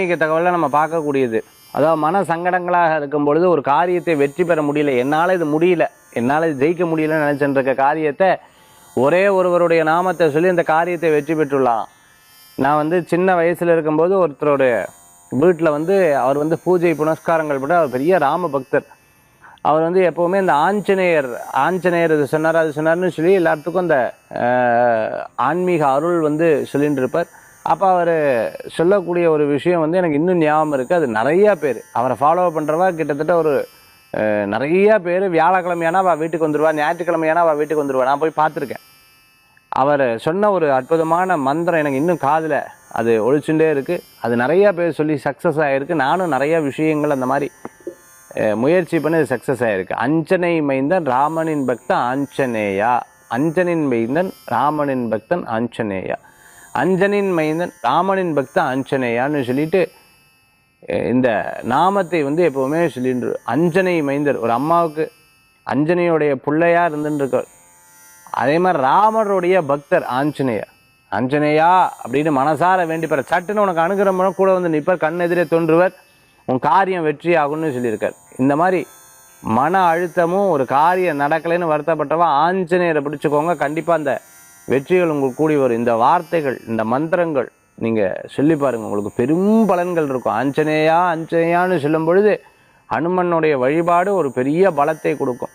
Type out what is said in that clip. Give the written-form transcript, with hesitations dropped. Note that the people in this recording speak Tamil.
ஆன்மீக தகவலை நம்ம பார்க்கக்கூடியது. அதாவது மன சங்கடங்களாக இருக்கும் பொழுது ஒரு காரியத்தை வெற்றி பெற முடியல, என்னால் இது முடியல, என்னால் இது ஜெயிக்க முடியலன்னு நினச்சிட்டு இருக்க காரியத்தை ஒரே ஒருவருடைய நாமத்தை சொல்லி அந்த காரியத்தை வெற்றி பெற்றுள்ளாராம். நான் சின்ன வயசில் இருக்கும்போது ஒருத்தரோட வீட்டில் அவர் பூஜை புனஸ்காரங்கள் பட அவர் பெரிய ராம பக்தர். அவர் எப்போவுமே இந்த ஆஞ்சநேயர் இது சொன்னார் அது சொன்னார்னு சொல்லி எல்லாத்துக்கும் அந்த ஆன்மீக அருள் சொல்லிட்டு இருப்பார். அப்போ அவர் சொல்லக்கூடிய ஒரு விஷயம் எனக்கு இன்னும் ஞாபகம் இருக்குது. அது நிறையா பேர் அவரை ஃபாலோ பண்ணுறவா கிட்டத்தட்ட ஒரு நிறையா பேர் வியாழக்கிழமையானா அவள் வீட்டுக்கு வந்துடுவா, ஞாயிற்றுக்கிழமையானா அவள் வீட்டுக்கு வந்துடுவா. நான் போய் பார்த்துருக்கேன். அவர் சொன்ன ஒரு அற்புதமான மந்திரம் எனக்கு இன்னும் காதில் அது ஒழிச்சுட்டே இருக்குது. அது நிறையா பேர் சொல்லி சக்ஸஸ் ஆகிருக்கு. நானும் நிறையா விஷயங்கள் அந்த மாதிரி முயற்சி பண்ணி அது சக்ஸஸ் ஆகிருக்கு. அஞ்சனை மைந்தன் ராமனின் பக்தன் ஆஞ்சநேயா, அஞ்சனின் மைந்தன் ராமனின் பக்தன் ஆஞ்சநேயா, அஞ்சனின் மைந்தன் ராமனின் பக்தன் ஆஞ்சநேயான்னு சொல்லிட்டு இந்த நாமத்தை எப்போவுமே சொல்லிட்டு அஞ்சனை மைந்தர் ஒரு அம்மாவுக்கு அஞ்சனையுடைய பிள்ளையா இருந்துருக்கார். அதே மாதிரி ராமருடைய பக்தர் ஆஞ்சநேயா, ஆஞ்சநேயா அப்படின்னு மனசார வேண்டிப்பார். சட்டுன்னு உனக்கு அனுகிரகம் கூட நிற்பார், கண் எதிரே தோன்றுவர், உன் காரியம் வெற்றி ஆகும்னு சொல்லியிருக்கார். இந்த மாதிரி மன அழுத்தமும் ஒரு காரியம் நடக்கலைன்னு வருத்தப்பட்டவா ஆஞ்சநேயரை பிடிச்சிக்கோங்க, கண்டிப்பாக அந்த வெற்றிகள் உங்களுக்கு கூடி வரும். இந்த வார்த்தைகள் இந்த மந்திரங்கள் நீங்கள் சொல்லி பாருங்கள், உங்களுக்கு பெரும் பலன்கள் இருக்கும். ஆஞ்சநேயா ஆஞ்சநேயான்னு சொல்லும் பொழுது ஹனுமனுடைய வழிபாடு ஒரு பெரிய பலத்தை கொடுக்கும்.